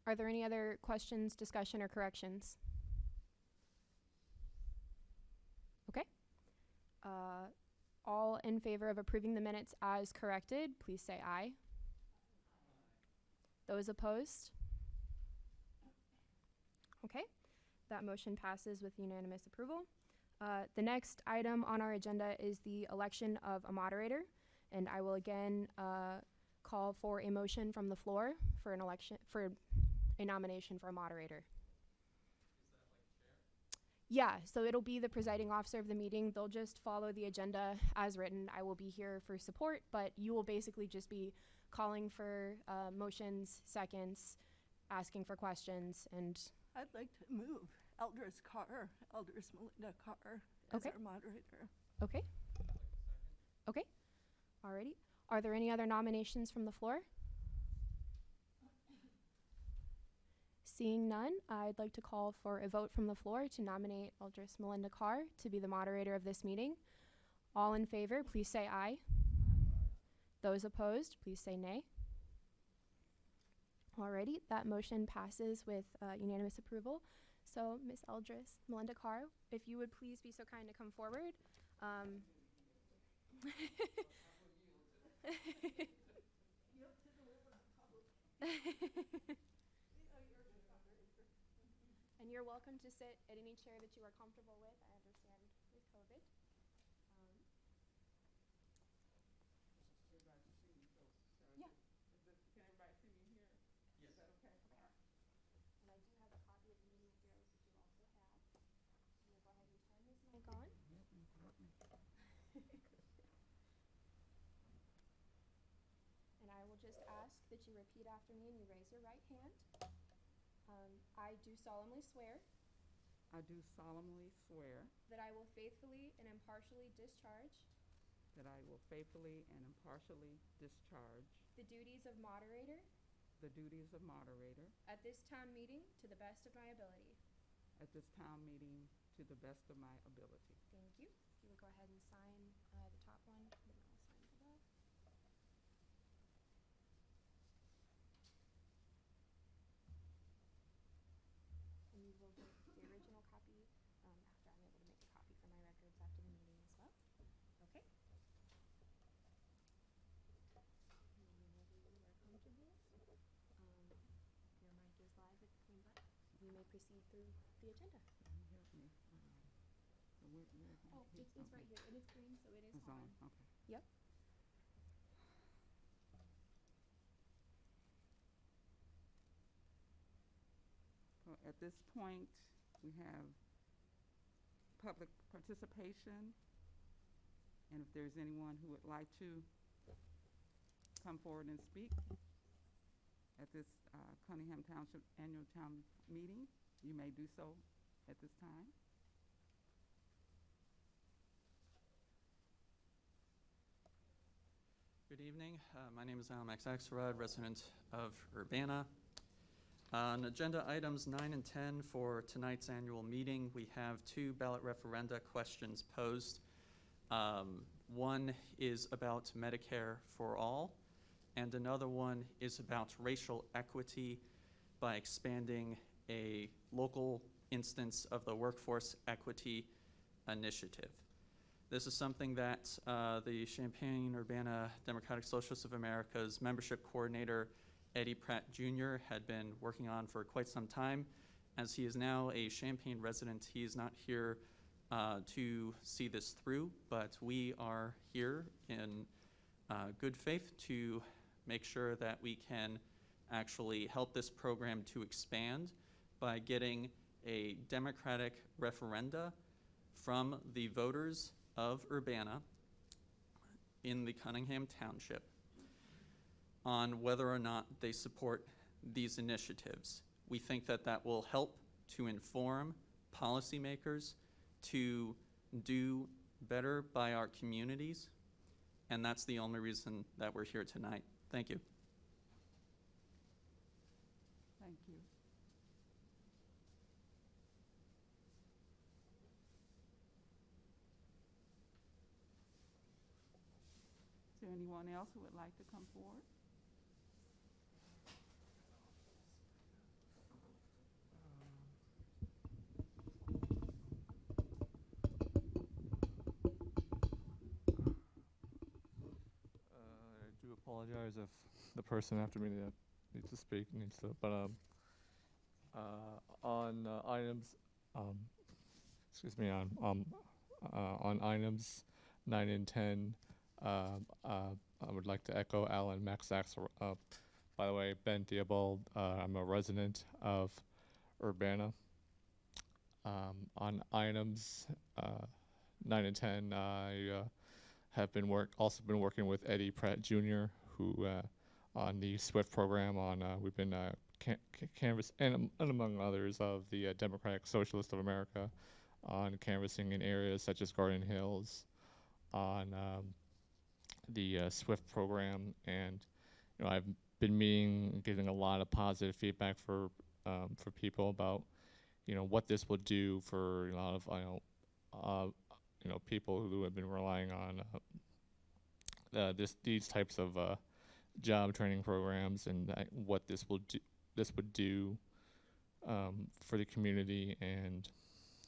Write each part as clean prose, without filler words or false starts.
Are there any other questions, discussion, or corrections? Okay. All in favor of approving the minutes as corrected, please say aye. Those opposed? Okay. That motion passes with unanimous approval. The next item on our agenda is the election of a moderator, and I will again call for a motion from the floor for an election, for a nomination for a moderator. Yeah, so it'll be the presiding officer of the meeting. They'll just follow the agenda as written. I will be here for support, but you will basically just be calling for motions, seconds, asking for questions, and I'd like to move Eldris Melinda Carr as Okay. our moderator. okay. Okay, alrighty. Are there any other nominations from the floor? Seeing none, I'd like to call for a vote from the floor to nominate Eldris Melinda Carr to be the moderator of this meeting. All in favor, please say aye. Those opposed, please say nay. Alrighty, that motion passes with unanimous approval. So, Ms. Eldris Melinda Carr, if you would please be so kind to come forward. And you're welcome to sit at any chair that you are comfortable with. I understand with COVID. Yeah. Can everybody see me here? Is that okay? And I do have a copy of the meeting materials that you also have. I'm going to go ahead and turn this mic on. And I will just ask that you repeat after me and you raise your right hand. I do solemnly swear I do solemnly swear that I will faithfully and impartially discharge that I will faithfully and impartially discharge the duties of moderator the duties of moderator at this town meeting to the best of my ability. at this town meeting to the best of my ability. Thank you. If you would go ahead and sign the top one, and then I'll sign below. And you will get the original copy after I'm able to make a copy for my records after the meeting as well. Okay. And then whenever you are comfortable, your mic is live at the green button. We may proceed through the agenda. Can you help me? Oh, it's right here. It is green, so it is It's on. Okay. Yep. So at this point, we have public participation. And if there's anyone who would like to come forward and speak at this Cunningham Township Annual Town Meeting, you may do so at this time. Good evening. My name is Alan Max Axelrod, resident of Urbana. On agenda items 9 and 10 for tonight's annual meeting, we have two ballot referenda questions posed. One is about Medicare for all, and another one is about racial equity by expanding a local instance of the Workforce Equity Initiative. This is something that the Champaign-Urbana Democratic Socialists of America's membership coordinator, Eddie Pratt Jr., had been working on for quite some time. As he is now a Champaign resident, he is not here to see this through, but we are here in good faith to make sure that we can actually help this program to expand by getting a democratic referenda from the voters of Urbana in the Cunningham Township on whether or not they support these initiatives. We think that that will help to inform policymakers to do better by our communities, and that's the only reason that we're here tonight. Thank you. Thank you. Is there anyone else who would like to come forward? apologize if the person after me that needs to speak needs to, but on items, excuse me, on items 9 and 10, I would like to echo Alan Maxax. By the way, Ben Theobald, I'm a resident of Urbana. On items 9 and 10, I have also been working with Eddie Pratt Jr., who on the SWIFT program. We've been canvass and among others of the Democratic Socialist of America on canvassing in areas such as Garden Hills, on the SWIFT program, and I've been getting a lot of positive feedback for people about what this will do for a lot of people who have been relying on these types of job training programs, and what this would do for the community. And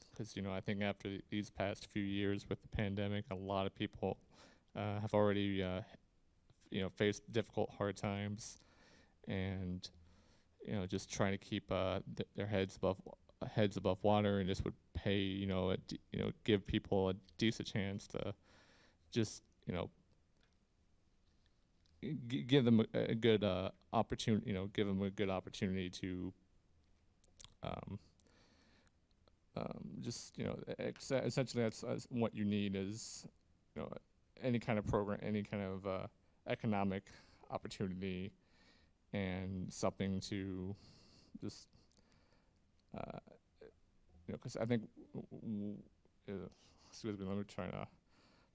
because I think after these past few years with the pandemic, a lot of people have already faced difficult, hard times, and just trying to keep their heads above water, and this would pay give people a decent chance to just give them a good opportunity, give them a good opportunity to just essentially that's what you need is any kind of program, any kind of economic opportunity, and something to just because I think excuse me, let me try to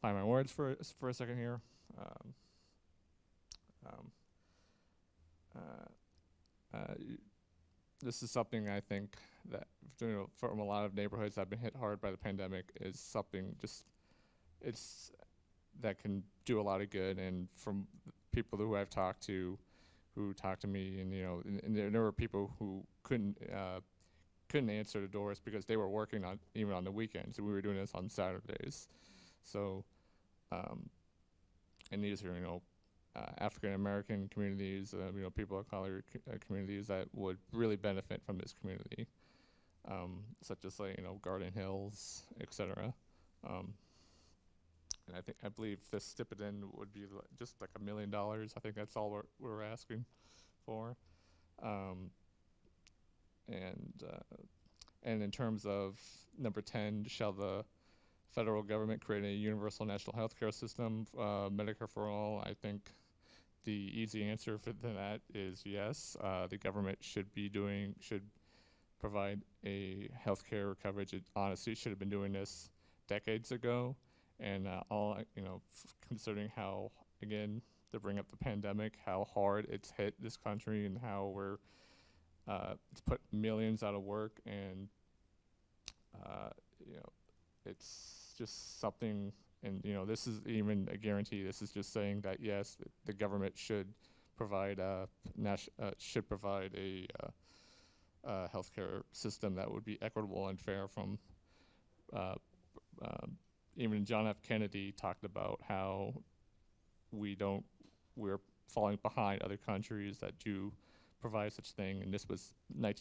find my words for a second here. This is something I think that from a lot of neighborhoods that have been hit hard by the pandemic is something that can do a lot of good. And from people who I've talked to, who talked to me, and there were people who couldn't answer the doors because they were working even on the weekends, and we were doing this on Saturdays. So, and these are African American communities, people of color communities that would really benefit from this community, such as Garden Hills, etc. And I believe this stipend would be just like $1 million. I think that's all we're asking for. And in terms of number 10, shall the federal government create a universal national health care system, Medicare for all? I think the easy answer for that is yes. The government should provide a health care coverage. It honestly should have been doing this decades ago. And considering how, again, to bring up the pandemic, how hard it's hit this country, and how it's put millions out of work, and it's just something. And this is even a guarantee. This is just saying that yes, the government should provide a healthcare system that would be equitable and fair. From even John F. Kennedy talked about how we're falling behind other countries that do provide such thing. And this was I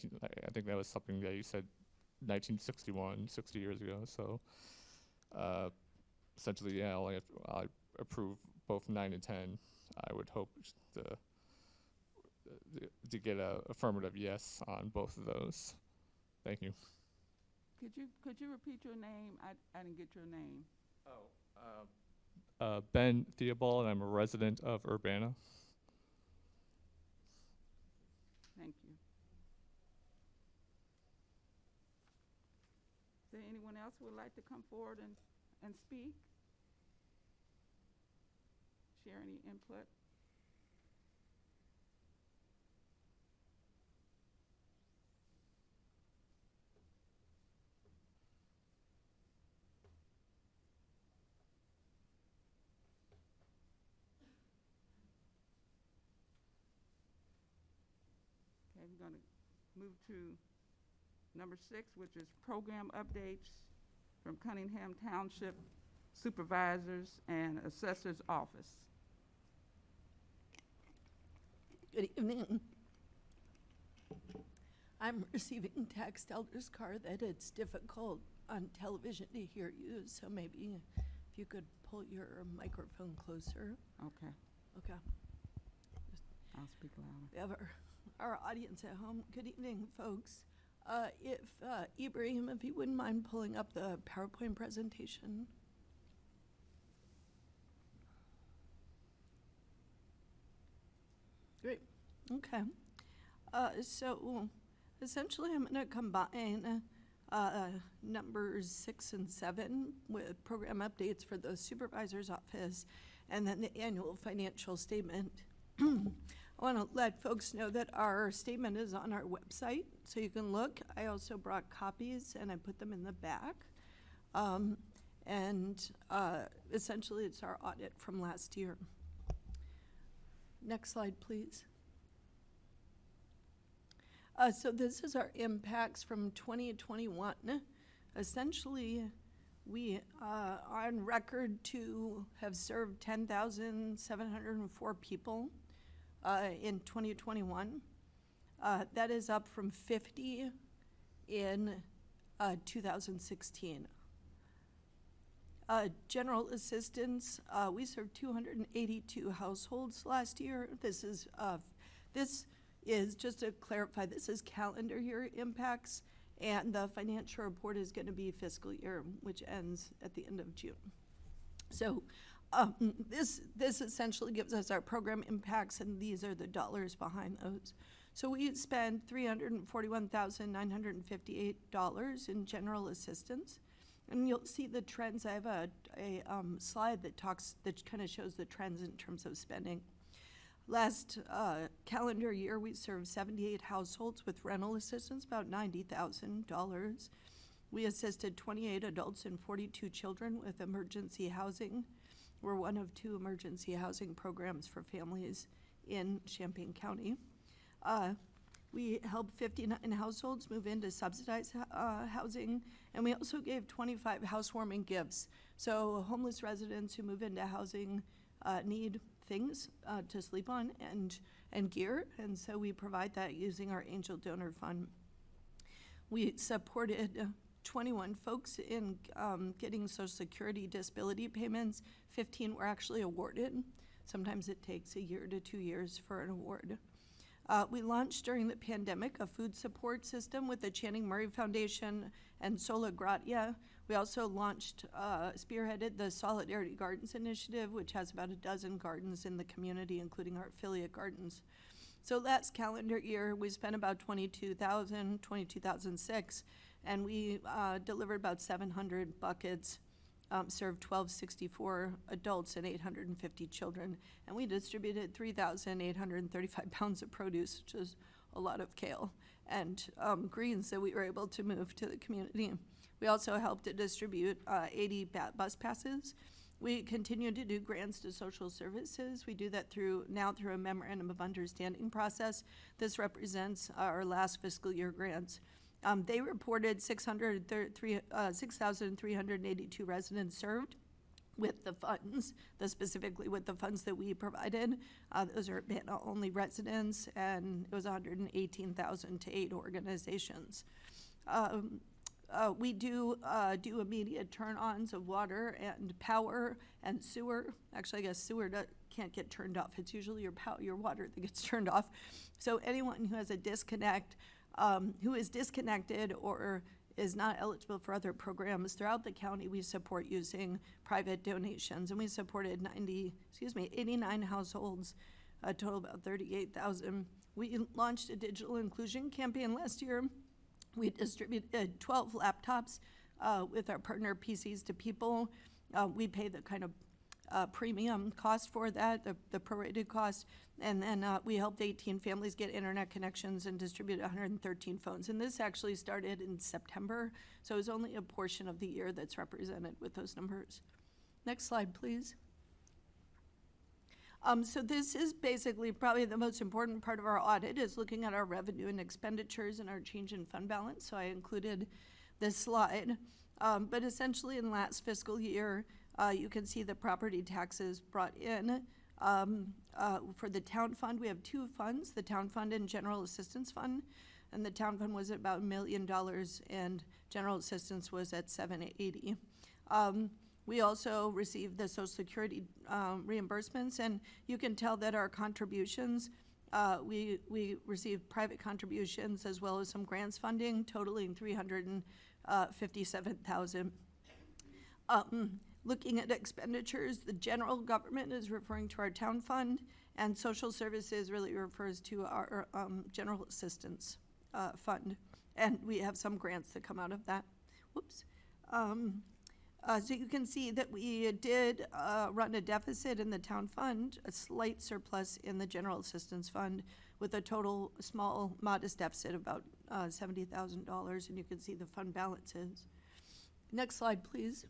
think that was something that he said 1961, 60 years ago. So essentially, yeah, I approve both 9 and 10. I would hope to get a affirmative yes on both of those. Thank you. Could you repeat your name? I didn't get your name. Ben Theobald, and I'm a resident of Urbana. Thank you. Is there anyone else who would like to come forward and speak? Share any input? Okay, we're going to move to number 6, which is program updates from Cunningham Township Supervisors and Assessors Office. Good evening. I'm receiving text, Elders Carr, that it's difficult on television to hear you, so maybe if you could pull your microphone closer. Okay, Okay. I'll speak louder. We have our audience at home. Good evening, folks. If Ibrahim, if you wouldn't mind pulling up the PowerPoint presentation. Great. Okay. So essentially, I'm going to combine numbers 6 and 7 with program updates for the supervisor's office and then the annual financial statement. I want to let folks know that our statement is on our website, so you can look. I also brought copies, and I put them in the back. Essentially, it's our audit from last year. Next slide, please. So this is our impacts from 2021. Essentially, we are on record to have served 10,704 people in 2021. That is up from 50 in 2016. General assistance, we served 282 households last year. This is just to clarify, this is calendar year impacts, and the financial report is going to be fiscal year, which ends at the end of June. So this essentially gives us our program impacts, and these are the dollars behind those. So we spent $341,958 in general assistance, and you'll see the trends. I have a slide that kind of shows the trends in terms of spending. Last calendar year, we served 78 households with rental assistance, about $90,000. We assisted 28 adults and 42 children with emergency housing. We're one of 2 emergency housing programs for families in Champaign County. We helped 59 households move into subsidized housing, and we also gave 25 housewarming gifts. So homeless residents who move into housing need things to sleep on and gear, and so we provide that using our Angel Donor Fund. We supported 21 folks in getting Social Security disability payments. 15 were actually awarded. Sometimes it takes a year to 2 years for an award. We launched during the pandemic a food support system with the Channing Murray Foundation and Sola Gratia. We also spearheaded the Solidarity Gardens Initiative, which has about a dozen gardens in the community, including our affiliate gardens. So last calendar year, we spent about $22,006, and we delivered about 700 buckets, served 1,264 adults and 850 children, and we distributed 3,835 pounds of produce, which is a lot of kale, and greens that we were able to move to the community. We also helped to distribute 80 bus passes. We continue to do grants to social services. We do that through a memorandum of understanding process. This represents our last fiscal year grants. They reported 6,382 residents served with the funds, specifically with the funds that we provided. Those are Urbana-only residents, and it was 118,000 to 8 organizations. We do immediate turn-ons of water and power and sewer. Actually, I guess sewer can't get turned off. It's usually your water that gets turned off. So anyone who has a disconnect, who is disconnected or is not eligible for other programs throughout the county, we support using private donations. And we supported 89 households, a total of about 38,000. We launched a digital inclusion campaign last year. We distributed 12 laptops with our partner PCs to People. We pay the kind of premium cost for that, the prorated cost, and then we helped 18 families get internet connections and distributed 113 phones. And this actually started in September, so it was only a portion of the year that's represented with those numbers. Next slide, please. So this is basically probably the most important part of our audit, is looking at our revenue and expenditures and our change in fund balance. So I included this slide. But essentially in last fiscal year, you can see the property taxes brought in For the town fund, we have two funds, the town fund and general assistance fund. And the town fund was about $1 million and general assistance was at $780. We also received the Social Security reimbursements, and you can tell that our contributions, we received private contributions as well as some grants funding totaling $357,000. Looking at expenditures, the general government is referring to our town fund, and social services really refers to our general assistance fund. And we have some grants that come out of that. Whoops. So you can see that we did run a deficit in the town fund, a slight surplus in the general assistance fund, with a total small, modest deficit of about $70,000, and you can see the fund balances. Next slide, please.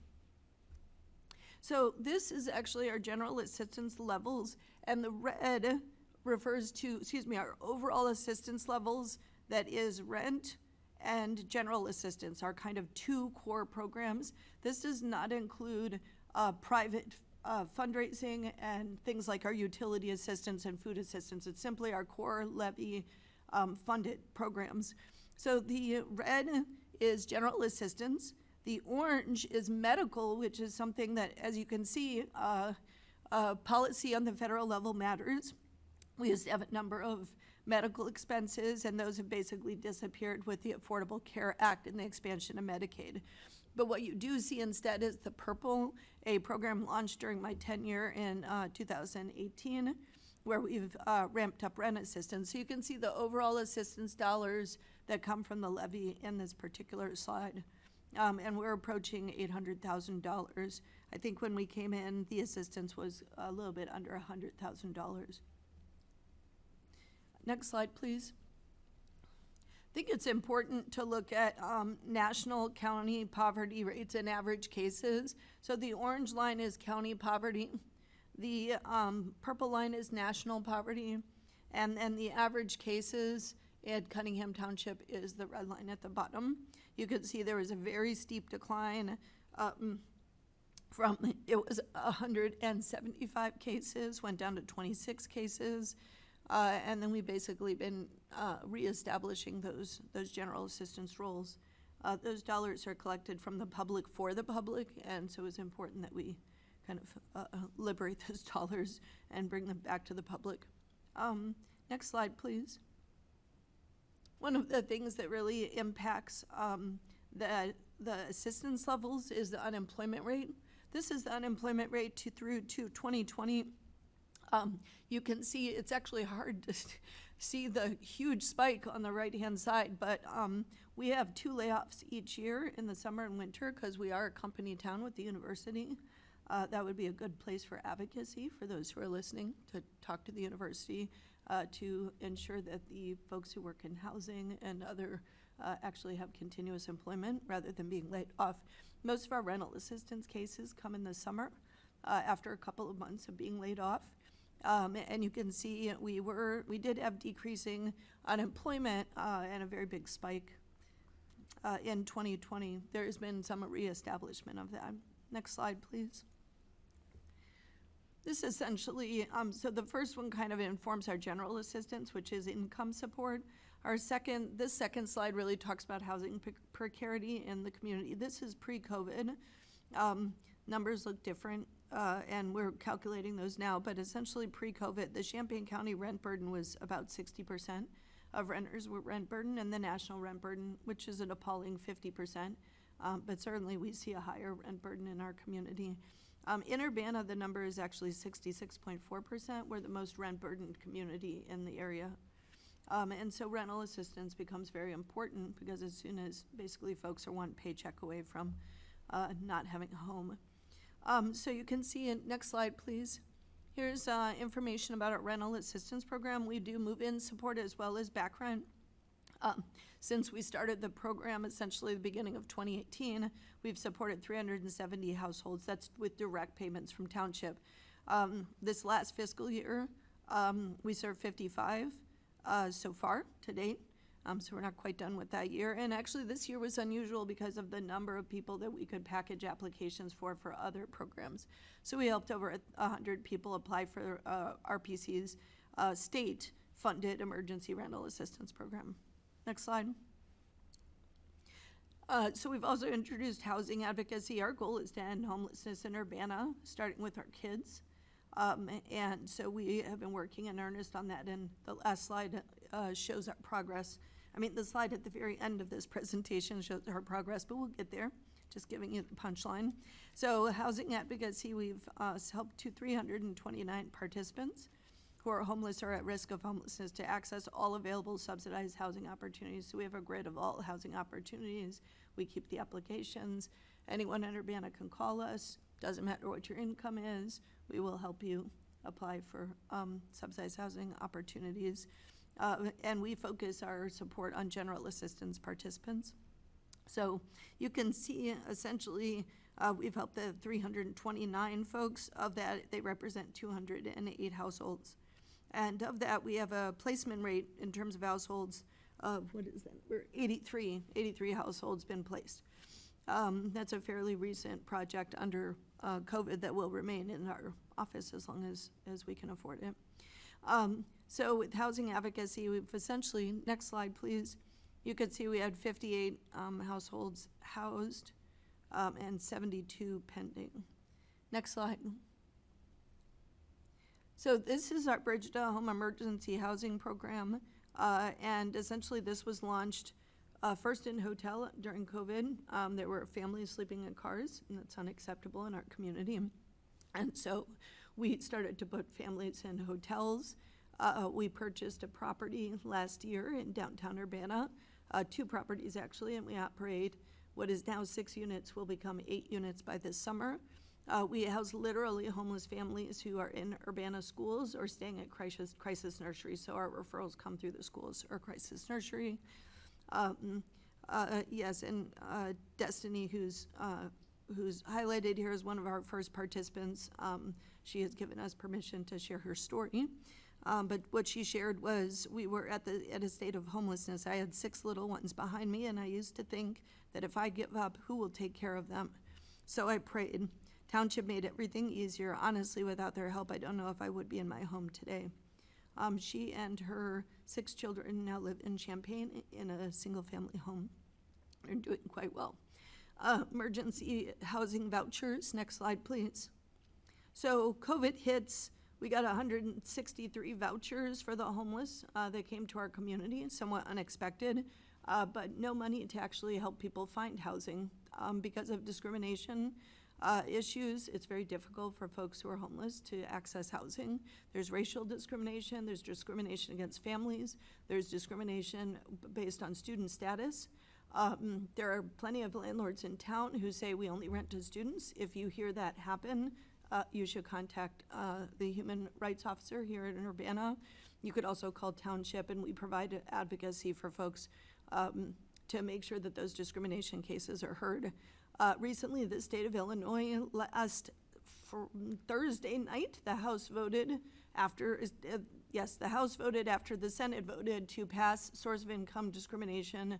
So this is actually our general assistance levels, and the red refers to, our overall assistance levels, that is rent and general assistance, our kind of two core programs. This does not include private fundraising and things like our utility assistance and food assistance. It's simply our core levy funded programs. So the red is general assistance. The orange is medical, which is something that, as you can see, policy on the federal level matters. We used to have a number of medical expenses, and those have basically disappeared with the Affordable Care Act and the expansion of Medicaid. But what you do see instead is the purple, a program launched during my tenure in 2018, where we've ramped up rent assistance. So you can see the overall assistance dollars that come from the levy in this particular slide. And we're approaching $800,000. I think when we came in, the assistance was a little bit under $100,000. Next slide, please. I think it's important to look at national county poverty rates and average cases. So the orange line is county poverty. The purple line is national poverty. And then the average cases in Cunningham Township is the red line at the bottom. You can see there was a very steep decline it was 175 cases, went down to 26 cases. And then we've basically been reestablishing those general assistance roles. Those dollars are collected from the public for the public, and so it's important that we kind of liberate those dollars and bring them back to the public. Next slide, please. One of the things that really impacts the assistance levels is the unemployment rate. This is the unemployment rate through to 2020. You can see it's actually hard to see the huge spike on the right-hand side, but we have 2 layoffs each year in the summer and winter because we are a company town with the university. That would be a good place for advocacy for those who are listening, to talk to the university to ensure that the folks who work in housing and other actually have continuous employment rather than being laid off. Most of our rental assistance cases come in the summer after a couple of months of being laid off. And you can see we did have decreasing unemployment and a very big spike in 2020. There has been some reestablishment of that. Next slide, please. This essentially, so the first one kind of informs our general assistance, which is income support. This second slide really talks about housing precarity in the community. This is pre-COVID. Numbers look different. And we're calculating those now, but essentially pre-COVID, the Champaign County rent burden was about 60% of renters were rent burden, and the national rent burden, which is an appalling 50%, but certainly we see a higher rent burden in our community. In Urbana, the number is actually 66.4%. We're the most rent burdened community in the area. And so rental assistance becomes very important because as soon as basically folks are one paycheck away from not having a home. So you can see next slide, please. Here's information about our rental assistance program. We do move-in support as well as back rent. Since we started the program essentially the beginning of 2018, we've supported 370 households. That's with direct payments from township. This last fiscal year, we served 55 so far to date. So we're not quite done with that year. And actually, this year was unusual because of the number of people that we could package applications for other programs. So we helped over 100 people apply for RPC's state-funded emergency rental assistance program. Next slide. So we've also introduced housing advocacy. Our goal is to end homelessness in Urbana, starting with our kids. And so we have been working in earnest on that, and the last slide shows our progress. I mean, the slide at the very end of this presentation shows our progress, but we'll get there, just giving you the punchline. So housing advocacy, we've helped 329 participants who are homeless or at risk of homelessness to access all available subsidized housing opportunities. So we have a grid of all housing opportunities. We keep the applications. Anyone in Urbana can call us. Doesn't matter what your income is. We will help you apply for subsidized housing opportunities. And we focus our support on general assistance participants. So you can see essentially we've helped the 329 folks. Of that, they represent 208 households. And of that, we have a placement rate in terms of households of, what is that? We're 83 households been placed. That's a fairly recent project under COVID that will remain in our office as long as we can afford it. So with housing advocacy, we've essentially, next slide please, you could see we had 58 households housed and 72 pending. Next slide. So this is our Bridge to Home Emergency Housing Program, and essentially this was launched first in hotel during COVID. There were families sleeping in cars, and that's unacceptable in our community. And so we started to put families in hotels. We purchased a property last year in downtown Urbana, 2 properties actually, and we operate what is now 6 units, will become 8 units by this summer. We house literally homeless families who are in Urbana schools or staying at crisis nursery, so our referrals come through the schools or crisis nursery. Yes, and Destiny, who's highlighted here as one of our first participants, she has given us permission to share her story. But what she shared was we were at a state of homelessness. I had 6 little ones behind me, and I used to think that if I give up, who will take care of them? So I prayed. Township made everything easier. Honestly, without their help, I don't know if I would be in my home today. She and her 6 children now live in Champaign in a single-family home. They're doing quite well. Emergency housing vouchers. Next slide, please. So COVID hits. We got 163 vouchers for the homeless that came to our community, somewhat unexpected, but no money to actually help people find housing because of discrimination issues. It's very difficult for folks who are homeless to access housing. There's racial discrimination, there's discrimination against families, there's discrimination based on student status. There are plenty of landlords in town who say we only rent to students. If you hear that happen, you should contact the human rights officer here in Urbana. You could also call Township, and we provide advocacy for folks to make sure that those discrimination cases are heard. Recently, the state of Illinois, last Thursday night, the House voted after the Senate voted to pass source of income discrimination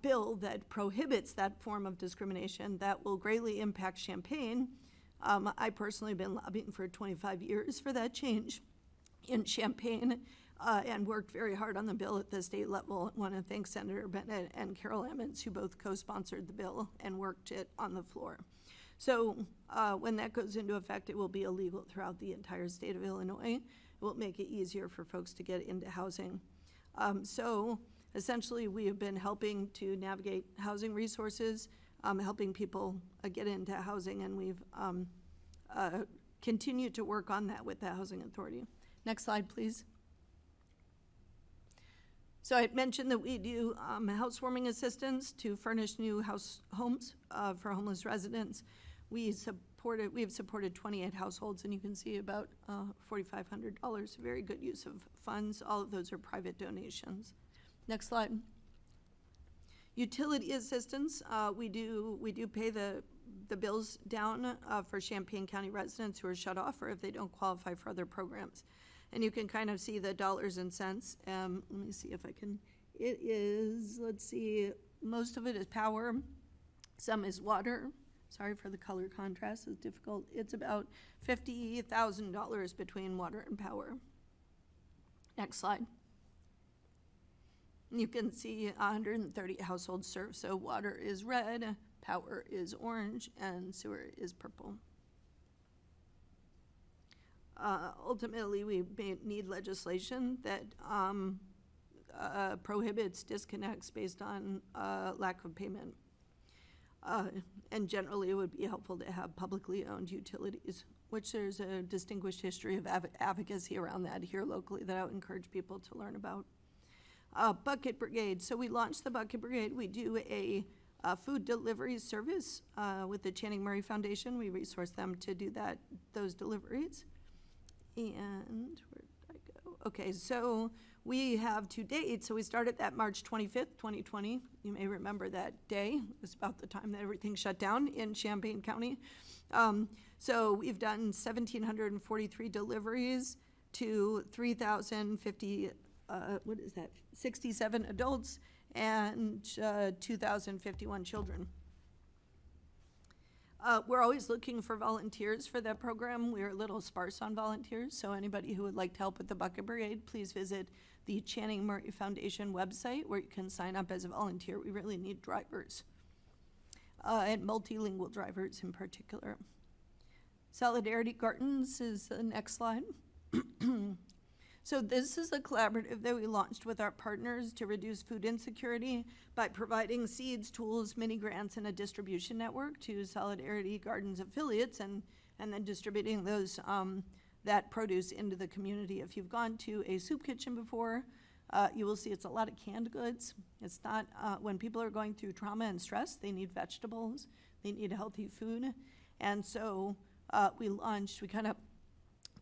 bill that prohibits that form of discrimination that will greatly impact Champaign. I personally have been lobbying for 25 years for that change in Champaign and worked very hard on the bill at the state level. I want to thank Senator Bennett and Carol Emmons, who both co-sponsored the bill and worked it on the floor. So when that goes into effect, it will be illegal throughout the entire state of Illinois. It will make it easier for folks to get into housing. So essentially, we have been helping to navigate housing resources, helping people get into housing, and we've continued to work on that with the Housing Authority. Next slide, please. So I had mentioned that we do housewarming assistance to furnish new homes for homeless residents. We have supported 28 households, and you can see about $4,500. Very good use of funds. All of those are private donations. Next slide. Utility assistance. We do pay the bills down for Champaign County residents who are shut off or if they don't qualify for other programs. And you can kind of see the dollars and cents. Let me see if I can it is, let's see, most of it is power, some is water. Sorry for the color contrast, it's difficult. It's about $50,000 between water and power. Next slide. You can see 130 households served, so water is red, power is orange, and sewer is purple. Ultimately, we need legislation that prohibits disconnects based on lack of payment. And generally, it would be helpful to have publicly owned utilities, which there's a distinguished history of advocacy around that here locally that I would encourage people to learn about. Bucket Brigade. So we launched the Bucket Brigade. We do a food delivery service with the Channing Murray Foundation. We resource them to do those deliveries. And where did I go? Okay, so we have to date. So we started that March 25th, 2020. You may remember that day. It was about the time that everything shut down in Champaign County. So we've done 1,743 deliveries to 3,050 67 adults and 2,051 children. We're always looking for volunteers for that program. We're a little sparse on volunteers, so anybody who would like to help with the Bucket Brigade, please visit the Channing Murray Foundation website where you can sign up as a volunteer. We really need drivers, and multilingual drivers in particular. Solidarity Gardens is the next slide. So this is a collaborative that we launched with our partners to reduce food insecurity by providing seeds, tools, mini grants, and a distribution network to Solidarity Gardens affiliates, and then distributing those that produce into the community. If you've gone to a soup kitchen before, you will see it's a lot of canned goods. It's not, when people are going through trauma and stress, they need vegetables, they need healthy food. And so we kind of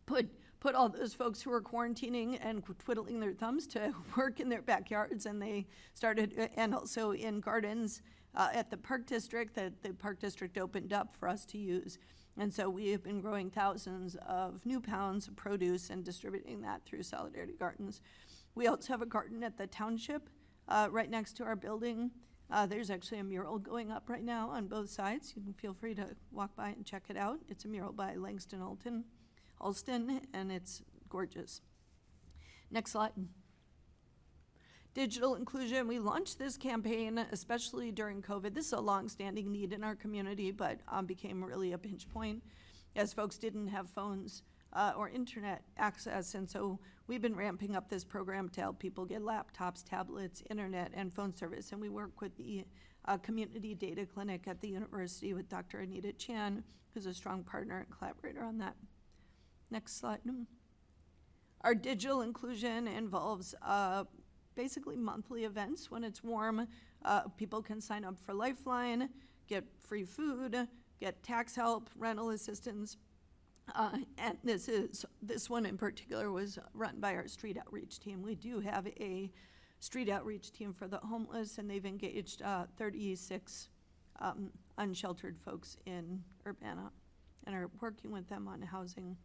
put all those folks who are quarantining and twiddling their thumbs to work in their backyards, and they started, and also in gardens at the Park District, that the Park District opened up for us to use. And so we have been growing thousands of new pounds of produce and distributing that through Solidarity Gardens. We also have a garden at the township right next to our building. There's actually a mural going up right now on both sides. You can feel free to walk by and check it out. It's a mural by Langston Alston, and it's gorgeous. Next slide. Digital inclusion. We launched this campaign, especially during COVID. This is a long-standing need in our community, but became really a pinch point as folks didn't have phones or internet access. And so we've been ramping up this program to help people get laptops, tablets, internet, and phone service. And we work with the Community Data Clinic at the university with Dr. Anita Chan, who's a strong partner and collaborator on that. Next slide. Our digital inclusion involves basically monthly events. When it's warm, people can sign up for Lifeline, get free food, get tax help, rental assistance. And this one in particular was run by our street outreach team. We do have a street outreach team for the homeless, and they've engaged 36 unsheltered folks in Urbana and are working with them on housing.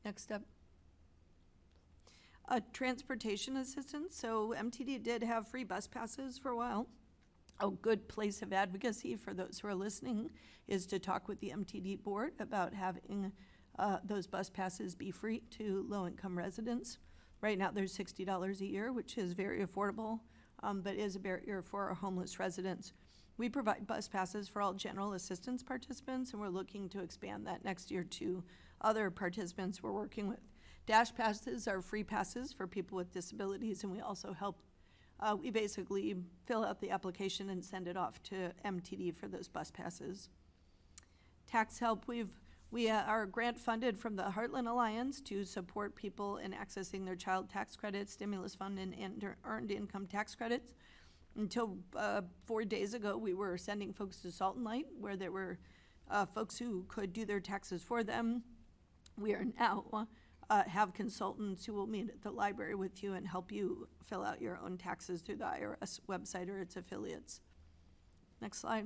Next step. Transportation assistance. So MTD did have free bus passes for a while. A good place of advocacy for those who are listening is to talk with the MTD board about having those bus passes be free to low-income residents. Right now, there's $60 a year, which is very affordable, but is a barrier for our homeless residents. We provide bus passes for all general assistance participants, and we're looking to expand that next year to other participants we're working with. Dash passes are free passes for people with disabilities, and we also help. We basically fill out the application and send it off to MTD for those bus passes. Tax help, we are grant funded from the Heartland Alliance to support people in accessing their child tax credits, stimulus fund, and earned income tax credits. Until 4 days ago, we were sending folks to Salt and Light, where there were folks who could do their taxes for them. We are now have consultants who will meet at the library with you and help you fill out your own taxes through the IRS website or its affiliates. Next slide.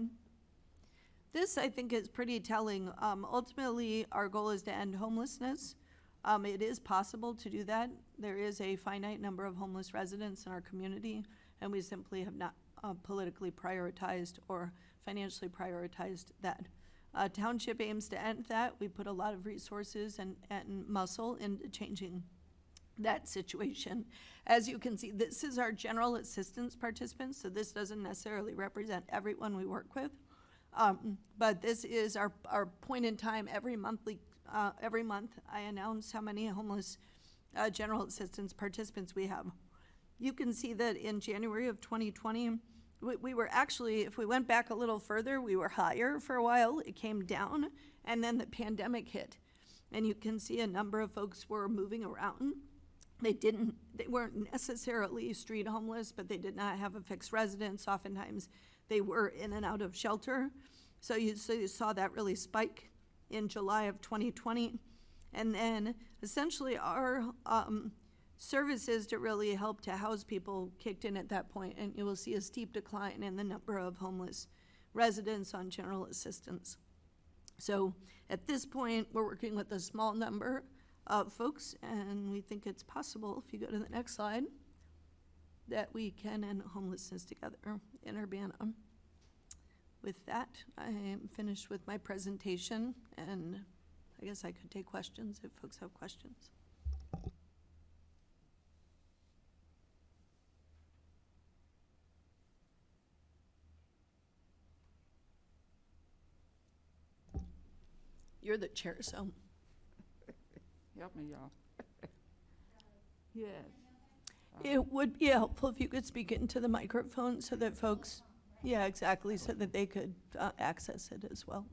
This, I think, is pretty telling. Ultimately, our goal is to end homelessness. It is possible to do that. There is a finite number of homeless residents in our community, and we simply have not politically prioritized or financially prioritized that. Township aims to end that. We put a lot of resources and muscle into changing that situation. As you can see, this is our general assistance participants, so this doesn't necessarily represent everyone we work with. But this is our point in time. Every month I announce how many homeless general assistance participants we have. You can see that in January of 2020, we were actually, if we went back a little further, we were higher for a while. It came down, and then the pandemic hit. And you can see a number of folks were moving around. They weren't necessarily street homeless, but they did not have a fixed residence. Oftentimes, they were in and out of shelter. So you saw that really spike in July of 2020. And then essentially our services to really help to house people kicked in at that point, and you will see a steep decline in the number of homeless residents on general assistance. So at this point, we're working with a small number of folks, and we think it's possible, if you go to the next slide, that we can end homelessness together in Urbana. With that, I am finished with my presentation, and I guess I could take questions if folks have questions. You're the chair, so. Help me, y'all. Yes. It would be helpful if you could speak into the microphone so that folks, yeah, exactly, so that they could access it as well.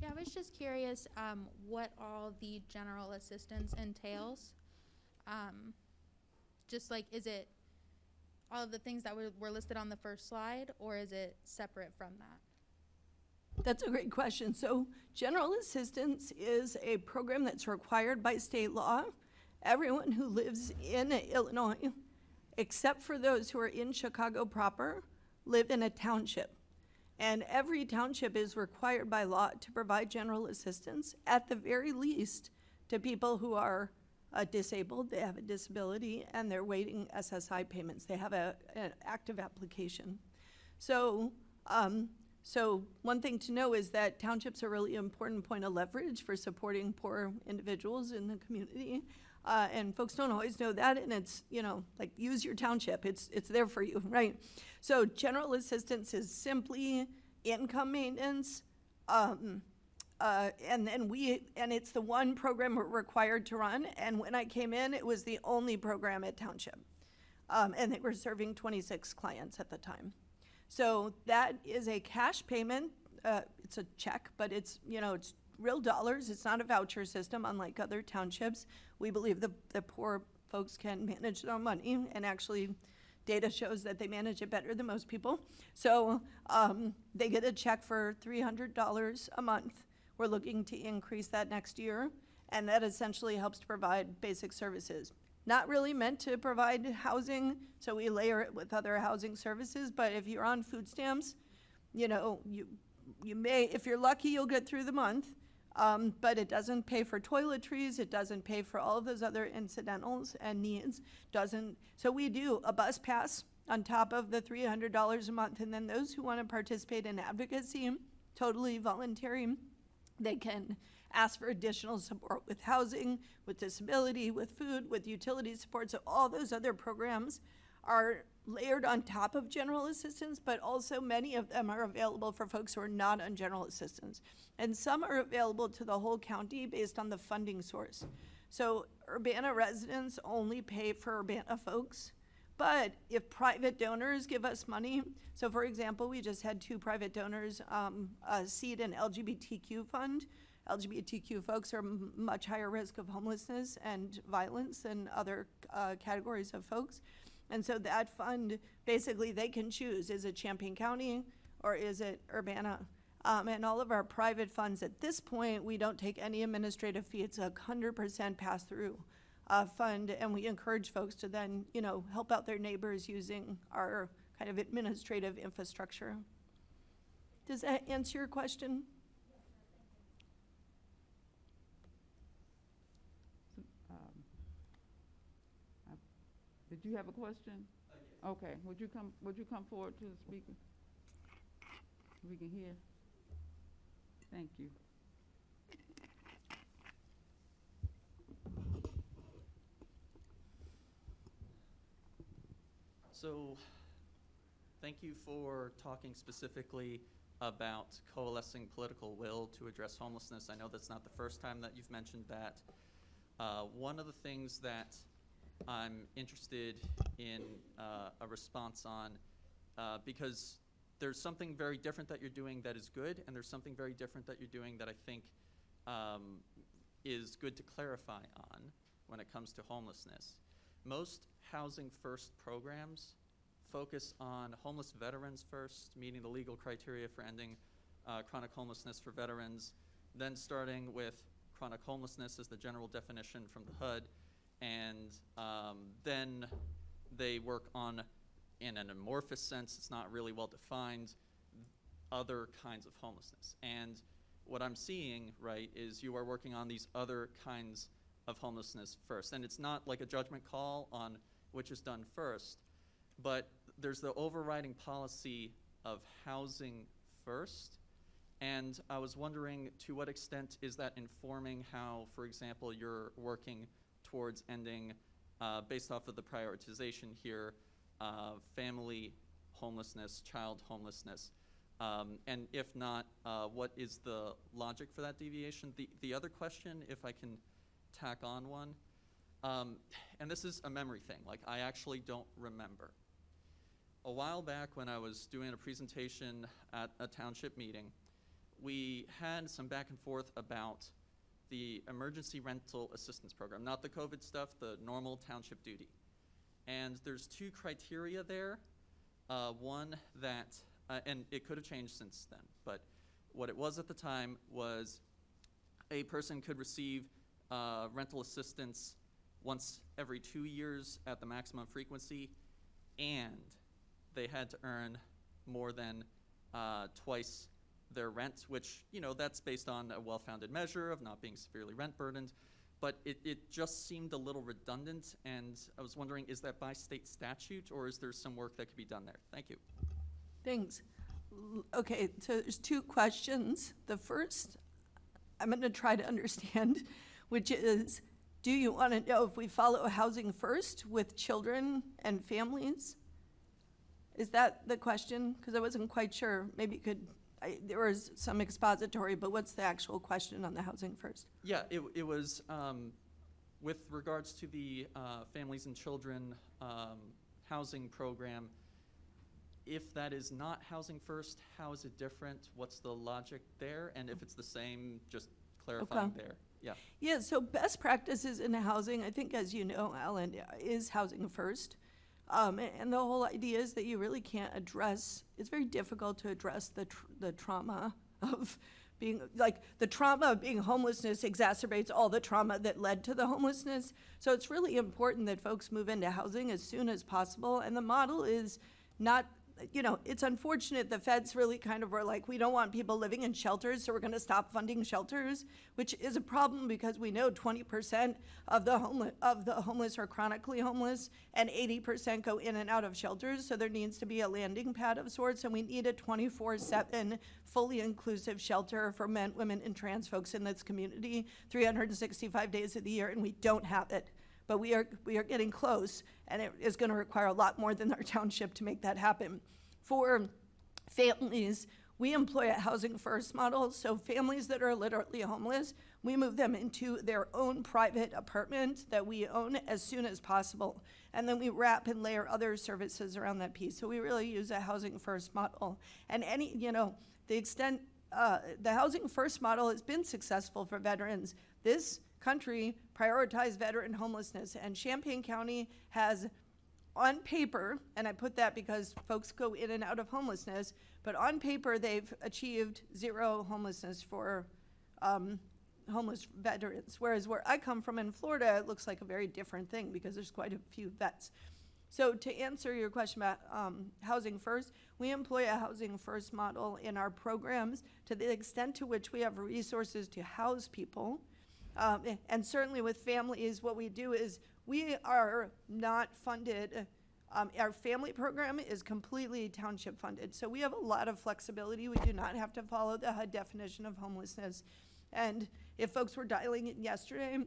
Yeah, I was just curious what all the general assistance entails. Just like, is it all of the things that were listed on the first slide, or is it separate from that? That's a great question. So general assistance is a program that's required by state law. Everyone who lives in Illinois, except for those who are in Chicago proper, live in a township. And every township is required by law to provide general assistance, at the very least, to people who are disabled, they have a disability, and they're waiting SSI payments. They have an active application. So one thing to know is that townships are a really important point of leverage for supporting poor individuals in the community. And folks don't always know that, and it's, like, use your township. It's there for you, right? So general assistance is simply income maintenance, and it's the one program we're required to run. And when I came in, it was the only program at Township, and they were serving 26 clients at the time. So that is a cash payment. It's a check, but it's real dollars. It's not a voucher system, unlike other townships. We believe the poor folks can manage their own money, and actually data shows that they manage it better than most people. So they get a check for $300 a month. We're looking to increase that next year, and that essentially helps to provide basic services. Not really meant to provide housing, so we layer it with other housing services, but if you're on food stamps, you may, if you're lucky, you'll get through the month, but it doesn't pay for toiletries, it doesn't pay for all of those other incidentals and needs, so we do a bus pass on top of the $300 a month, and then those who want to participate in advocacy, totally voluntary, they can ask for additional support with housing, with disability, with food, with utility support. So all those other programs are layered on top of general assistance, but also many of them are available for folks who are not on general assistance. And some are available to the whole county based on the funding source. So Urbana residents only pay for Urbana folks, but if private donors give us money, so for example, we just had 2 private donors seed an LGBTQ fund. LGBTQ folks are much higher risk of homelessness and violence than other categories of folks. And so that fund, basically they can choose, is it Champaign County or is it Urbana? And all of our private funds at this point, we don't take any administrative fee. It's 100% pass-through fund, and we encourage folks to then, help out their neighbors using our kind of administrative infrastructure. Does that answer your question? Did you have a question? Okay, would you come forward to the speaker? We can hear. Thank you. So, thank you for talking specifically about coalescing political will to address homelessness. I know that's not the first time that you've mentioned that. One of the things that I'm interested in a response on, because there's something very different that you're doing that is good, and there's something very different that you're doing that I think is good to clarify on when it comes to homelessness. Most Housing First programs focus on homeless veterans first, meeting the legal criteria for ending chronic homelessness for veterans, then starting with chronic homelessness as the general definition from the HUD, and then they work on, in an amorphous sense, it's not really well defined, other kinds of homelessness. And what I'm seeing, right, is you are working on these other kinds of homelessness first. And it's not like a judgment call on which is done first, but there's the overriding policy of housing first. And I was wondering, to what extent is that informing how, for example, you're working towards ending, based off of the prioritization here, family homelessness, child homelessness? And if not, what is the logic for that deviation? The other question, if I can tack on one, and this is a memory thing, like I actually don't remember. A while back when I was doing a presentation at a township meeting, we had some back and forth about the emergency rental assistance program, not the COVID stuff, the normal township duty. And there's two criteria there. One that, and it could have changed since then, but what it was at the time was a person could receive rental assistance once every 2 years at the maximum frequency, and they had to earn more than twice their rent, which, you know, that's based on a well-founded measure of not being severely rent burdened. But it just seemed a little redundant, and I was wondering, is that by state statute, or is there some work that could be done there? Thank you. Thanks. Okay, so there's two questions. The first, I'm going to try to understand, which is, do you want to know if we follow housing first with children and families? Is that the question? Because I wasn't quite sure. Maybe you could, there was some expository, but what's the actual question on the housing first? Yeah, it was with regards to the families and children housing program. If that is not housing first, how is it different? What's the logic there? And if it's the same, just clarifying there. Yeah. Yeah, so best practices in housing, I think, as you know, Alan, is housing first. And the whole idea is that you really can't address, it's very difficult to address the trauma of being, like, the trauma of being homelessness exacerbates all the trauma that led to the homelessness. So it's really important that folks move into housing as soon as possible. And the model is not, you know, it's unfortunate the feds really kind of were like, we don't want people living in shelters, so we're going to stop funding shelters, which is a problem because we know 20% of the homeless are chronically homeless, and 80% go in and out of shelters. So there needs to be a landing pad of sorts, and we need a 24/7 fully inclusive shelter for men, women, and trans folks in this community, 365 days of the year, and we don't have it. But we are getting close, and it is going to require a lot more than our township to make that happen. For families, we employ a housing first model, so families that are literally homeless, we move them into their own private apartment that we own as soon as possible. And then we wrap and layer other services around that piece. So we really use a housing first model. And the extent, the housing first model has been successful for veterans. This country prioritized veteran homelessness, and Champaign County has, on paper, and I put that because folks go in and out of homelessness, but on paper they've achieved zero homelessness for homeless veterans, whereas where I come from in Florida, it looks like a very different thing because there's quite a few vets. So to answer your question about housing first, we employ a housing first model in our programs to the extent to which we have resources to house people. And certainly with families, what we do is we are not funded. Our family program is completely township funded, so we have a lot of flexibility. We do not have to follow the HUD definition of homelessness. And if folks were dialing in yesterday,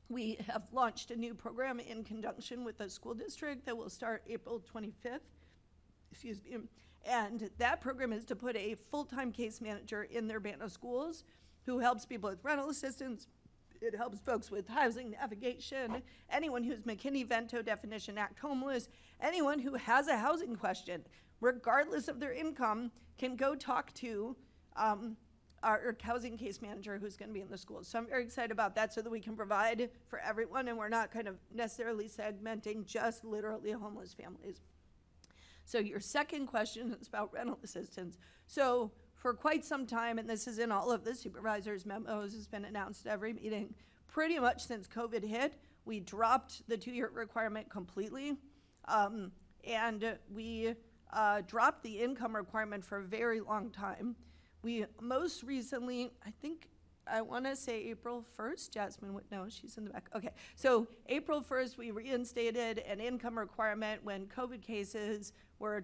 we have launched a new program in conjunction with the school district that will start April 25th. Excuse me. And that program is to put a full-time case manager in their Urbana schools who helps people with rental assistance. It helps folks with housing navigation, anyone who's McKinney-Vento Definition Act homeless, anyone who has a housing question, regardless of their income, can go talk to our housing case manager who's going to be in the schools. So I'm very excited about that so that we can provide for everyone and we're not kind of necessarily segmenting just literally homeless families. So your second question is about rental assistance. So for quite some time, and this is in all of the supervisors' memos, has been announced at every meeting, pretty much since COVID hit, we dropped the 2-year requirement completely. And we dropped the income requirement for a very long time. We most recently, I want to say April 1st, Jasmine would know, she's in the back. Okay, so April 1st, we reinstated an income requirement when COVID cases were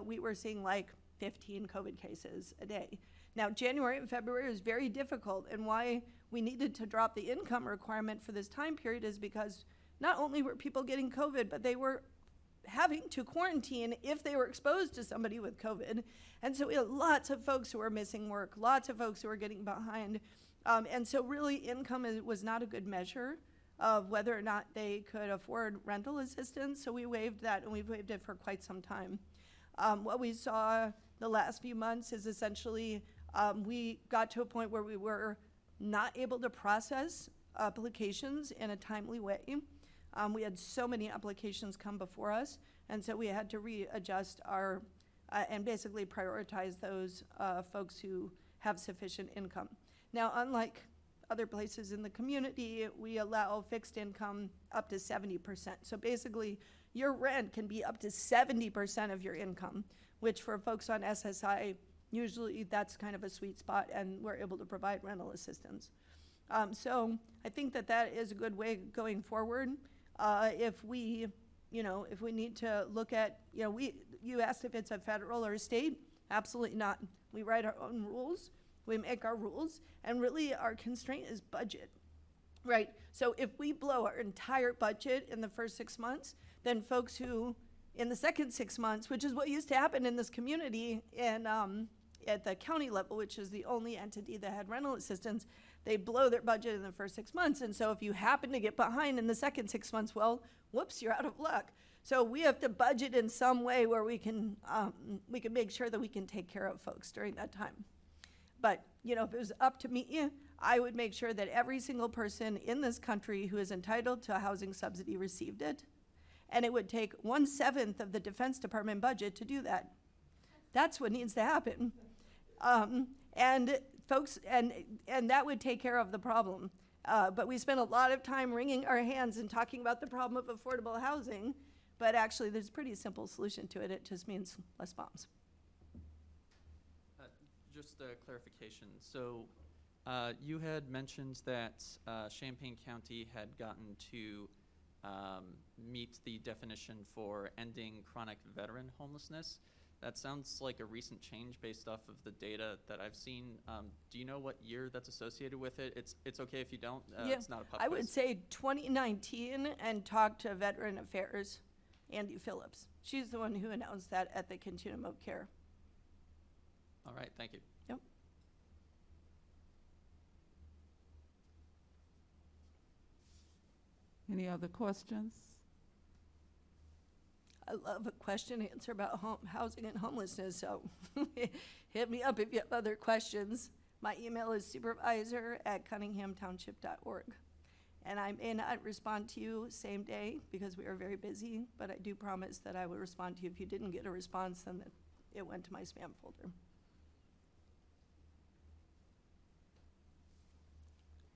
we were seeing like 15 COVID cases a day. Now, January and February was very difficult, and why we needed to drop the income requirement for this time period is because not only were people getting COVID, but they were having to quarantine if they were exposed to somebody with COVID. And so we had lots of folks who were missing work, lots of folks who were getting behind. And so really income was not a good measure of whether or not they could afford rental assistance. So we waived that, and we've waived it for quite some time. What we saw the last few months is essentially we got to a point where we were not able to process applications in a timely way. We had so many applications come before us, and so we had to readjust our and basically prioritize those folks who have sufficient income. Now, unlike other places in the community, we allow fixed income up to 70%. So basically, your rent can be up to 70% of your income, which for folks on SSI, usually that's kind of a sweet spot, and we're able to provide rental assistance. So I think that is a good way going forward. If we need to look at, you asked if it's a federal or a state, absolutely not. We write our own rules, we make our rules, and really our constraint is budget, right? So if we blow our entire budget in the first 6 months, then folks who, in the second 6 months, which is what used to happen in this community and at the county level, which is the only entity that had rental assistance, they blow their budget in the first 6 months. And so if you happen to get behind in the second 6 months, well, whoops, you're out of luck. So we have to budget in some way where we can make sure that we can take care of folks during that time. But, if it was up to me, I would make sure that every single person in this country who is entitled to a housing subsidy received it. And it would take 1/7 of the Defense Department budget to do that. That's what needs to happen. And folks, and that would take care of the problem. But we spend a lot of time wringing our hands and talking about the problem of affordable housing. But actually, there's a pretty simple solution to it. It just means less bombs. Just a clarification. So you had mentioned that Champaign County had gotten to meet the definition for ending chronic veteran homelessness. That sounds like a recent change based off of the data that I've seen. Do you know what year that's associated with it? It's okay if you don't. Yeah, it's not a pub I quiz. would say 2019 and talk to Veteran Affairs, Andy Phillips. She's the one who announced that at the Continuum of Care. All right, thank you. Yep. Any other questions? I love a question answer about housing and homelessness, so hit me up if you have other questions. My email is supervisor@cunninghamtownship.org. And I may not respond to you same day because we are very busy, but I do promise that I will respond to you. If you didn't get a response, then it went to my spam folder.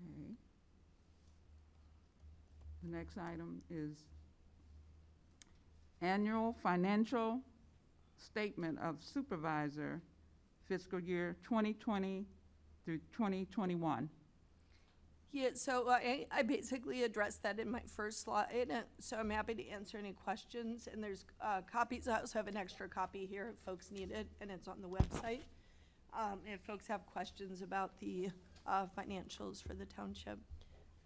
Okay. The next item is annual financial statement of supervisor fiscal year 2020 through 2021. Yeah, so I basically addressed that in my first slide, so I'm happy to answer any questions. And there's copies, I also have an extra copy here if folks need it, and it's on the website. If folks have questions about the financials for the township.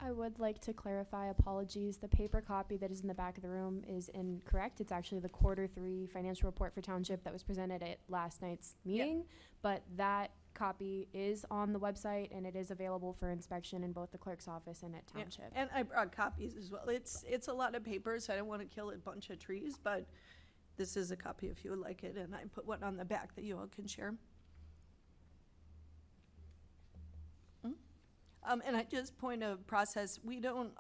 I would like to clarify, apologies, the paper copy that is in the back of the room is incorrect. It's actually the Q3 financial report for township that was presented at last night's meeting. But that copy is on the website and it is available for inspection in both the clerk's office and at Yeah, township. and I brought copies as well. It's a lot of paper, so I don't want to kill a bunch of trees, but this is a copy if you would like it, and I put one on the back that you all can share. And I just point of process, we don't,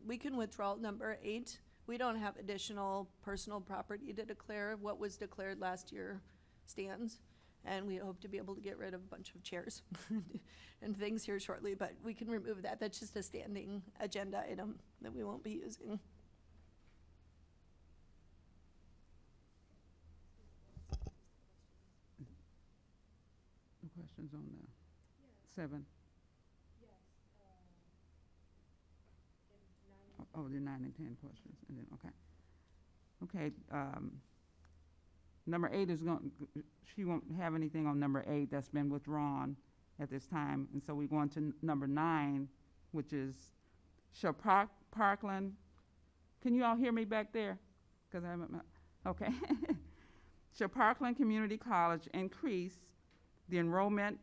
we can withdraw number 8. We don't have additional personal property to declare. What was declared last year stands. And we hope to be able to get rid of a bunch of chairs and things here shortly, but we can remove that. That's just a standing agenda item that we won't be using. No questions on the 7? Oh, the 9 and 10 questions, and then, okay. Okay, number 8 is she won't have anything on number 8 that's been withdrawn at this time, and so we're going to number 9, which is, shall Parkland, can you all hear me back there? Because I haven't, okay. Shall Parkland Community College increase the enrollment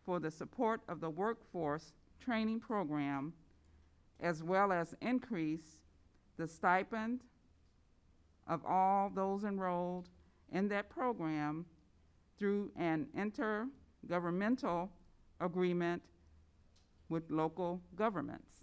for the support of the workforce training program, as well as increase the stipend of all those enrolled in that program through an intergovernmental agreement with local governments.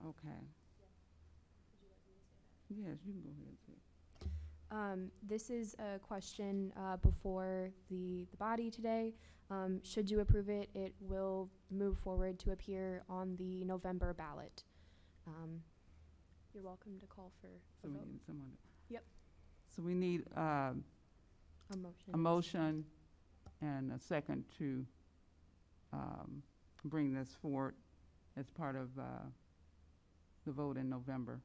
Okay. Yes, you can go ahead and say it. This is a question before the body today. Should you approve it, it will move forward to appear on the November ballot. You're welcome to call for So a we vote. need someone. Yep. So we need A motion. a motion and a second to bring this forward as part of the vote in November.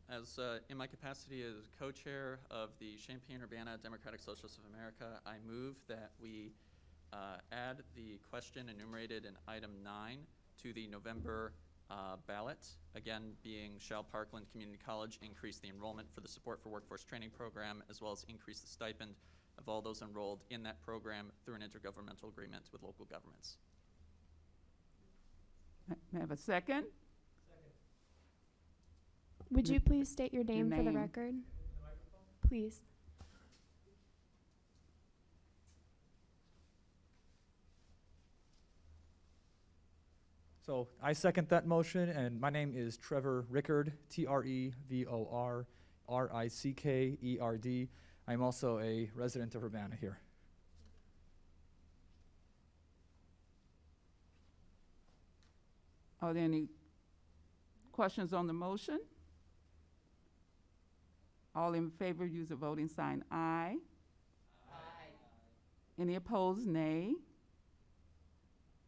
As in my capacity as co-chair of the Champaign-Urbana Democratic Socialists of America, I move that we add the question enumerated in item 9 to the November ballot, again being shall Parkland Community College increase the enrollment for the Support for Workforce Training Program, as well as increase the stipend of all those enrolled in that program through an intergovernmental agreement with local governments. May I have a second? Would you please state your name for the name. record? Please. So I second that motion, and my name is Trevor Rickard, TrevorRickerd. I'm also a resident of Urbana here. Are there any questions on the motion? All in favor, use the voting sign aye. Aye. Any opposed, nay.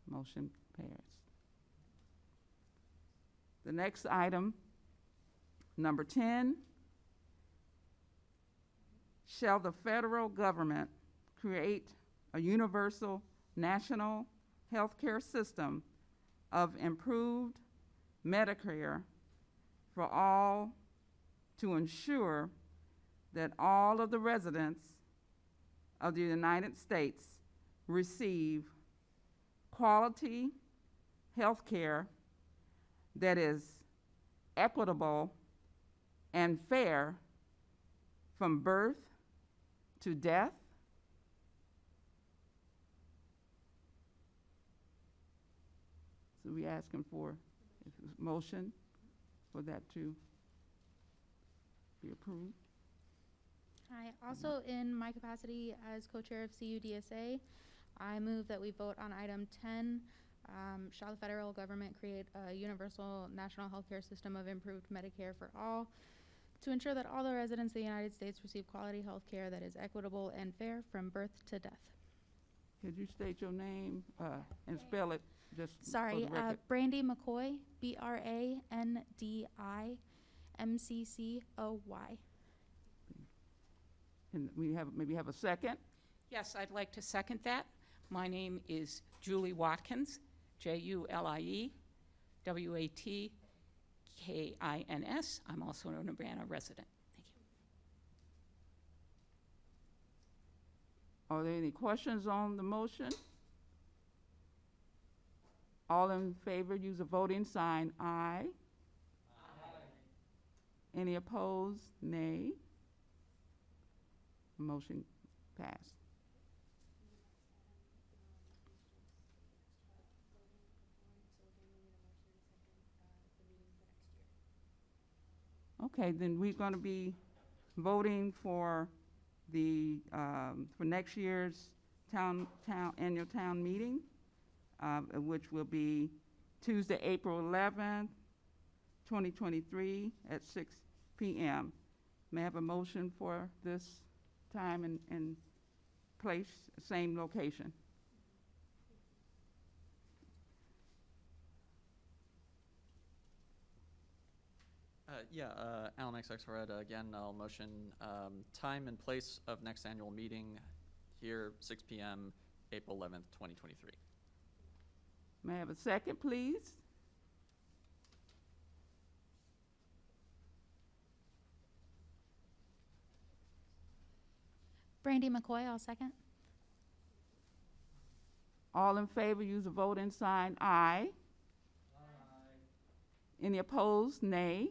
Motion passed. The next item, number 10, shall the federal government create a universal national healthcare system of improved Medicare for all to ensure that all of the residents of the United States receive quality health care that is equitable and fair from birth to death. So we asking for a motion for that to be approved. Hi. Also, in my capacity as co-chair of CUDSA, I move that we vote on item 10. Shall the federal government create a universal national healthcare system of improved Medicare for all to ensure that all the residents of the United States receive quality health care that is equitable and fair from birth to death? Could you state your name and spell it just for Sorry, the record? Brandy McCoy, BRANDIMCCOY. And we maybe have a second? Yes, I'd like to second that. My name is Julie Watkins, JULIE WATKINS. I'm also an Urbana resident. Thank you. Are there any questions on the motion? All in favor, use a voting sign, aye. Any opposed, nay. Motion passed. Okay, then we're going to be voting for the, for next year's annual town meeting, which will be Tuesday, April 11th, 2023 at 6 p.m. May I have a motion for this time and place, same location? Alan X. Axelrod, again, I'll motion time and place of next annual meeting here, 6 p.m., April 11th, 2023. May I have a second, please? Brandy McCoy, I'll second. All in favor, use a voting sign, aye. Any opposed, nay.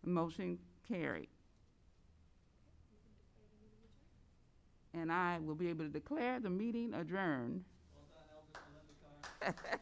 Motion carried. And I will be able to declare the meeting adjourned. Well done, Elvis Melinda Carr.